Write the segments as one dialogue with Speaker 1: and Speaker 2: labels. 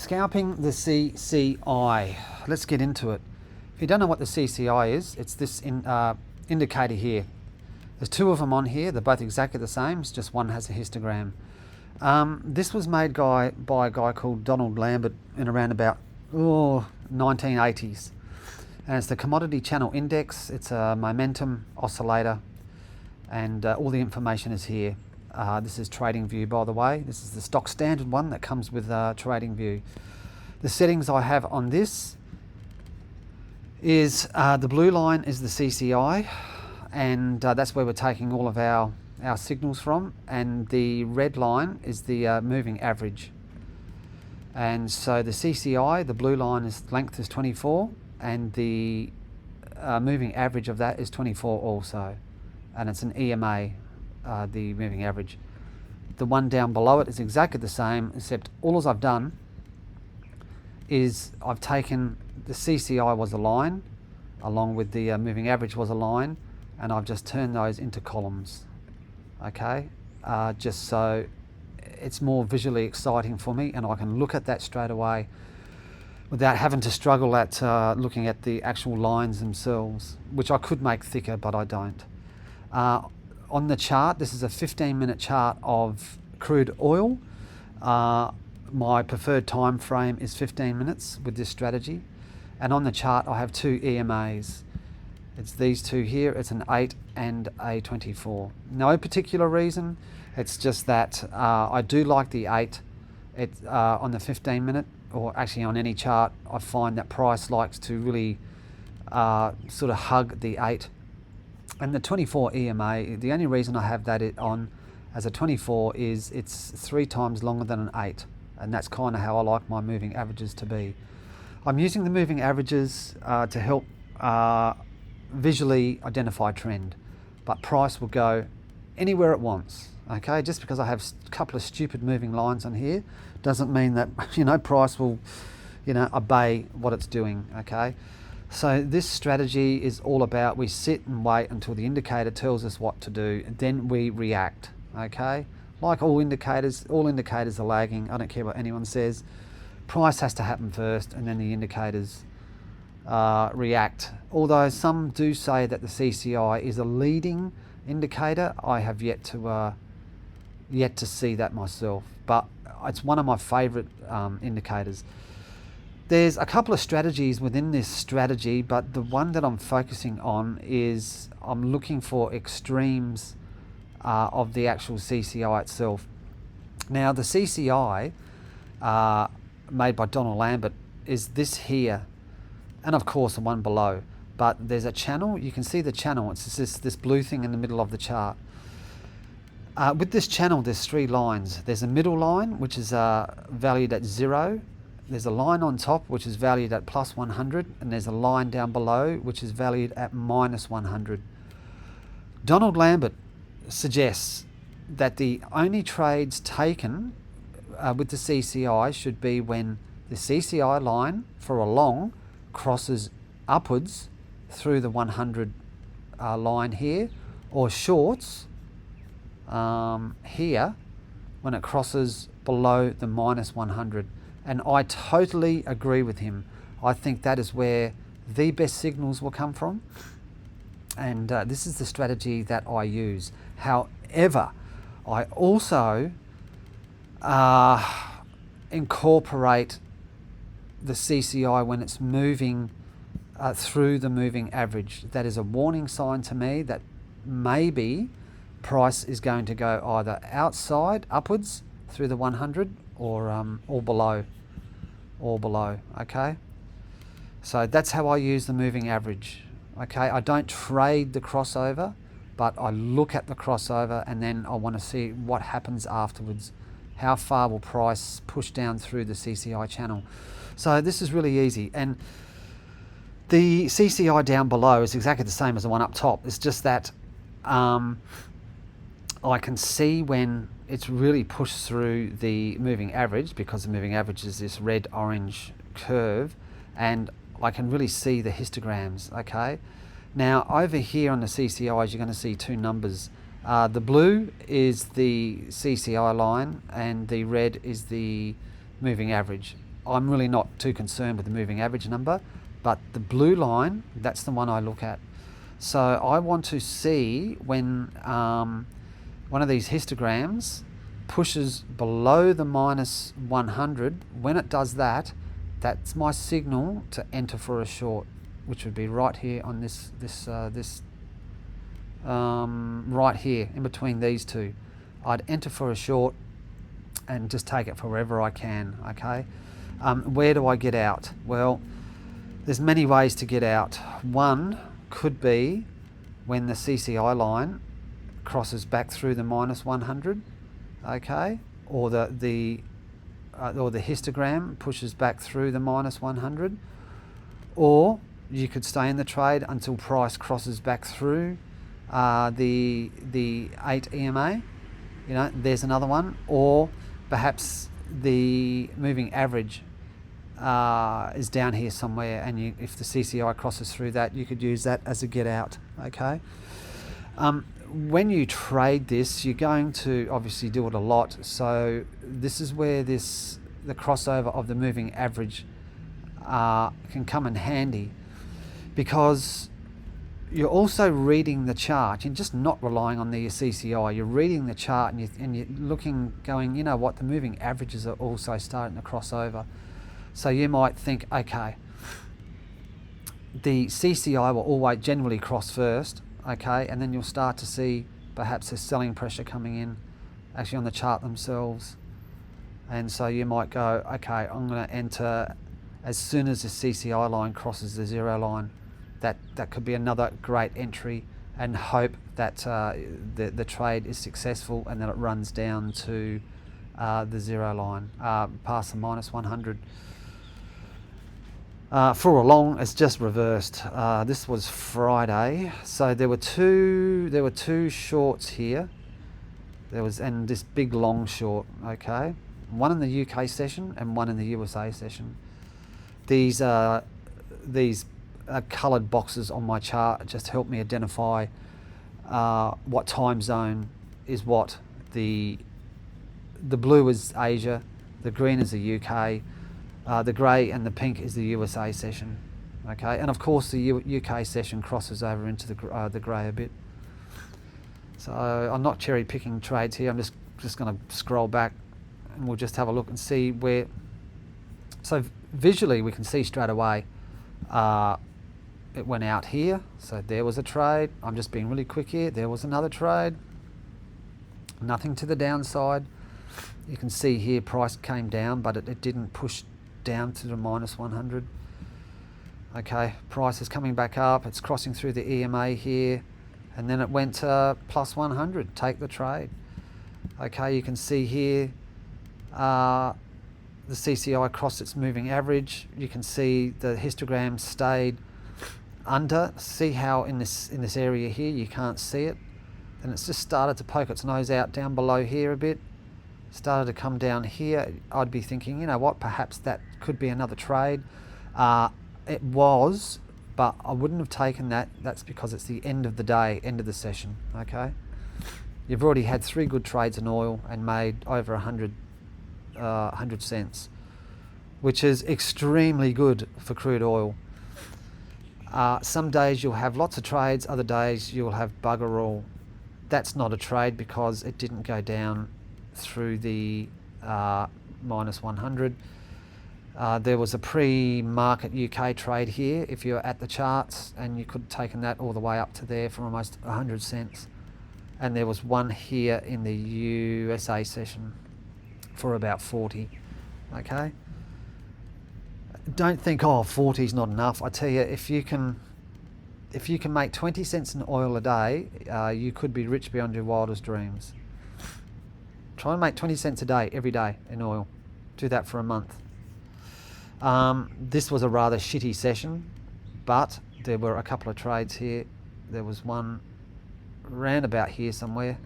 Speaker 1: Scalping the CCI. Let's get into it. If you don't know what the CCI is, it's this indicator here. There's two of them on here. They're both exactly the same. It's just one has a histogram. This was made by a guy called Donald Lambert in around about 1980s. And it's the Commodity Channel Index. It's a momentum oscillator, and all the information is here. This is TradingView, by the way. This is the stock standard one that comes with TradingView. The settings I have on this is the blue line is the CCI, and that's where we're taking all of our signals from, and the red line is the moving average. And so the CCI, the blue line length is 24, and the moving average of that is 24 also, and it's an EMA, the moving average. The one down below it is exactly the same, except all I've done is I've taken the CCI was a line, along with the moving average was a line, and I've just turned those into columns. Okay, just so it's more visually exciting for me, and I can look at that straight away without having to struggle at looking at the actual lines themselves, which I could make thicker, but I don't. On the chart, this is a 15-minute chart of crude oil. My preferred time frame is 15 minutes with this strategy, and on the chart I have two EMAs. It's these two here. It's an 8 and a 24. No particular reason. It's just that I do like the 8. On the 15-minute, or actually on any chart, I find that price likes to really sort of hug the 8. And the 24 EMA, the only reason I have that on as a 24 is it's 3 times longer than an 8. And that's kind of how I like my moving averages to be. I'm using the moving averages to help visually identify trend, but price will go anywhere it wants. Okay, just because I have a couple of stupid moving lines on here doesn't mean that price will obey what it's doing. Okay, so this strategy is all about we sit and wait until the indicator tells us what to do, and then we react. Okay, like all indicators are lagging. I don't care what anyone says. Price has to happen first, and then the indicators react. Although some do say that the CCI is a leading indicator, I have yet to see that myself, but it's one of my favorite indicators. There's a couple of strategies within this strategy, but the one that I'm focusing on is I'm looking for extremes of the actual CCI itself. Now the CCI made by Donald Lambert is this here, and of course the one below, but there's a channel. You can see the channel. It's this blue thing in the middle of the chart. With this channel there's 3 lines. There's a middle line which is valued at 0. There's a line on top which is valued at plus 100, and there's a line down below which is valued at minus 100. Donald Lambert suggests that the only trades taken with the CCI should be when the CCI line for a long crosses upwards through the 100 line here, or shorts here when it crosses below the minus 100. And I totally agree with him. I think that is where the best signals will come from, and this is the strategy that I use. However, I also incorporate the CCI when it's moving through the moving average. That is a warning sign to me that maybe price is going to go either outside, upwards through the 100, or below. Okay, so that's how I use the moving average. Okay, I don't trade the crossover, but I look at the crossover, and then I want to see what happens afterwards. How far will price push down through the CCI channel? So this is really easy, and the CCI down below is exactly the same as the one up top. It's just that I can see when it's really pushed through the moving average, because the moving average is this red-orange curve, and I can really see the histograms. Okay, now over here on the CCIs you're going to see 2 numbers. The blue is the CCI line, and the red is the moving average. I'm really not too concerned with the moving average number, but the blue line, that's the one I look at. So I want to see when one of these histograms pushes below the minus 100. When it does that, that's my signal to enter for a short, which would be right here on this right here in between these two. I'd enter for a short and just take it for wherever I can. Okay, where do I get out? Well, there's many ways to get out. One could be when the CCI line crosses back through the minus 100, okay, or the histogram pushes back through the minus 100, or you could stay in the trade until price crosses back through the 8 EMA. You know, there's another one, or perhaps the moving average is down here somewhere, and if the CCI crosses through that, you could use that as a get out. Okay. When you trade this, you're going to obviously do it a lot. So this is where the crossover of the moving average can come in handy, because you're also reading the chart. You're just not relying on the CCI. You're reading the chart and you're looking, going, you know what, the moving averages are also starting to cross over. So you might think, okay, the CCI will always generally cross first, okay, and then you'll start to see perhaps a selling pressure coming in actually on the chart themselves. And so you might go, okay, I'm going to enter as soon as the CCI line crosses the zero line. That could be another great entry, and hope that the trade is successful and that it runs down to the zero line, past the minus 100. For a long, it's just reversed. This was Friday, so there were two shorts here. And this big long short, okay, one in the UK session and one in the USA session. These coloured boxes on my chart just help me identify what time zone is what. The blue is Asia, the green is the UK, the grey and the pink is the USA session. Okay, and of course the UK session crosses over into the grey a bit. So I'm not cherry picking trades here. I'm just going to scroll back, and we'll just have a look and see where. So visually we can see straight away it went out here. So there was a trade. I'm just being really quick here. There was another trade. Nothing to the downside. You can see here price came down, but it didn't push down to the minus 100. Okay, price is coming back up. It's crossing through the EMA here, and then it went to plus 100. Take the trade. Okay, you can see here the CCI crossed its moving average. You can see the histogram stayed under. See how in this area here you can't see it, and it's just started to poke its nose out down below here a bit. Started to come down here. I'd be thinking, you know what, perhaps that could be another trade. It was, but I wouldn't have taken that. That's because it's the end of the day, end of the session. Okay, you've already had 3 good trades in oil and made over 100 cents, which is extremely good for crude oil. Some days you'll have lots of trades, other days you'll have bugger all. That's not a trade because it didn't go down through the minus 100. There was a pre-market UK trade here if you're at the charts, and you could have taken that all the way up to there for almost 100 cents. And there was one here in the USA session for about 40. Okay, don't think, oh, 40 is not enough. I tell you, if you can make 20 cents in oil a day, you could be rich beyond your wildest dreams. Try and make 20 cents a day every day in oil. Do that for a month. This was a rather shitty session, but there were a couple of trades here. There was one round about here somewhere,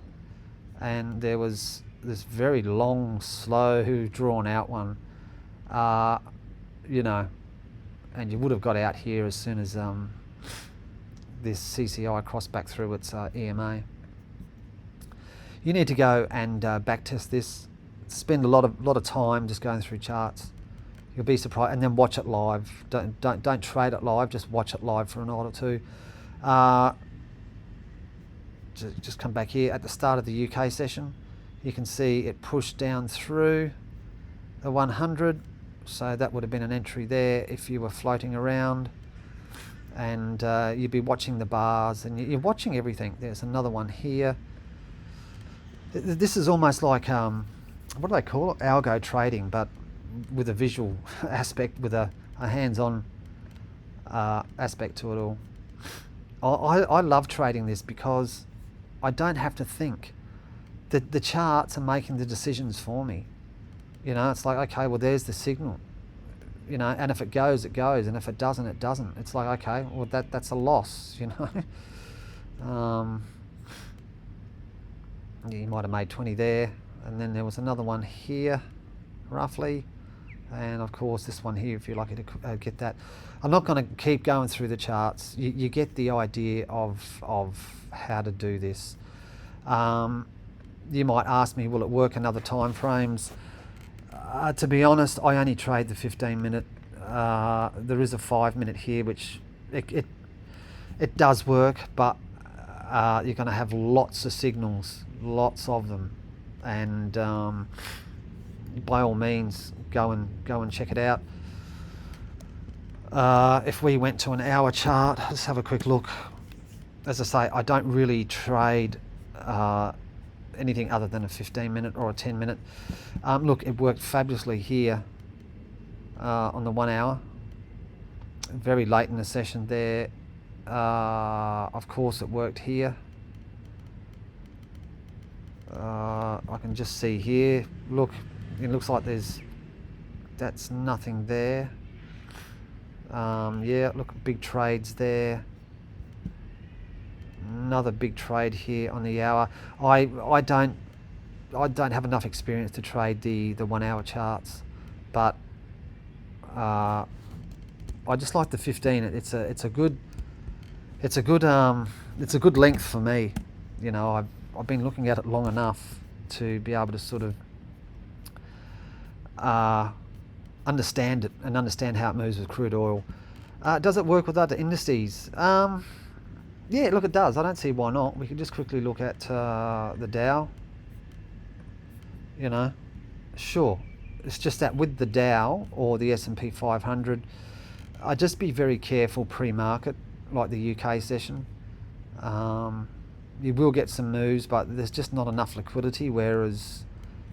Speaker 1: and there was this very long, slow, drawn out one, you know, and you would have got out here as soon as this CCI crossed back through its EMA. You need to go and back test this. Spend a lot of time just going through charts. You'll be surprised, and then watch it live. Don't trade it live. Just watch it live for a night or two. Just come back here at the start of the UK session. You can see it pushed down through the 100. So that would have been an entry there if you were floating around, and you'd be watching the bars, and you're watching everything. There's another one here. This is almost like what do they call it? Algo trading, but with a visual aspect, with a hands-on aspect to it all. I love trading this because I don't have to think. The charts are making the decisions for me. You know, it's like, okay, well, there's the signal. You know, and if it goes, it goes, and if it doesn't, it doesn't. It's like, okay, well, that's a loss. You know, you might have made 20 there, and then there was another one here, roughly. And of course this one here, if you're lucky to get that. I'm not going to keep going through the charts. You get the idea of how to do this. You might ask me, will it work in other time frames? To be honest, I only trade the 15-minute. There is a 5-minute here, which it does work, but you're going to have lots of signals, lots of them, and by all means, go and check it out. If we went to an hour chart, let's have a quick look. As I say, I don't really trade anything other than a 15-minute or a 10-minute. Look, it worked fabulously here on the 1 hour. Very late in the session there. Of course, it worked here. I can just see here. Look, it looks like that's nothing there. Yeah, look, big trades there. Another big trade here on the hour. I don't have enough experience to trade the 1 hour charts, but I just like the 15. It's a good length for me. You know, I've been looking at it long enough to be able to sort of understand it and understand how it moves with crude oil. Does it work with other indices? Yeah, look, it does. I don't see why not. We can just quickly look at the Dow. You know, sure. It's just that with the Dow or the S&P 500, I'd just be very careful pre-market, like the UK session. You will get some moves, but there's just not enough liquidity, whereas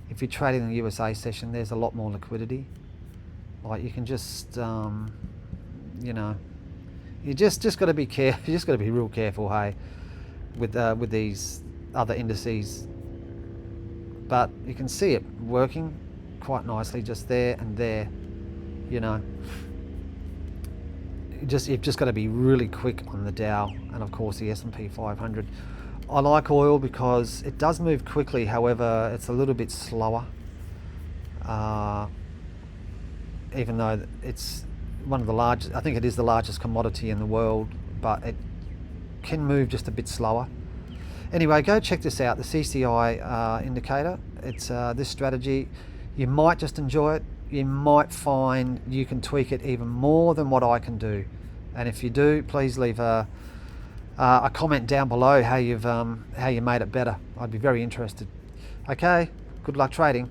Speaker 1: if you're trading the USA session, there's a lot more liquidity. Like, you can just, you know, you just got to be careful. You just got to be real careful, hey, with these other indices. But you can see it working quite nicely just there and there. You know, you've just got to be really quick on the Dow and of course the S&P 500. I like oil because it does move quickly. However, it's a little bit slower. Even though it's one of the largest, I think it is the largest commodity in the world, but it can move just a bit slower. Anyway, go check this out, the CCI indicator. It's this strategy. You might just enjoy it. You might find you can tweak it even more than what I can do. And if you do, please leave a comment down below how you made it better. I'd be very interested. Okay, good luck trading.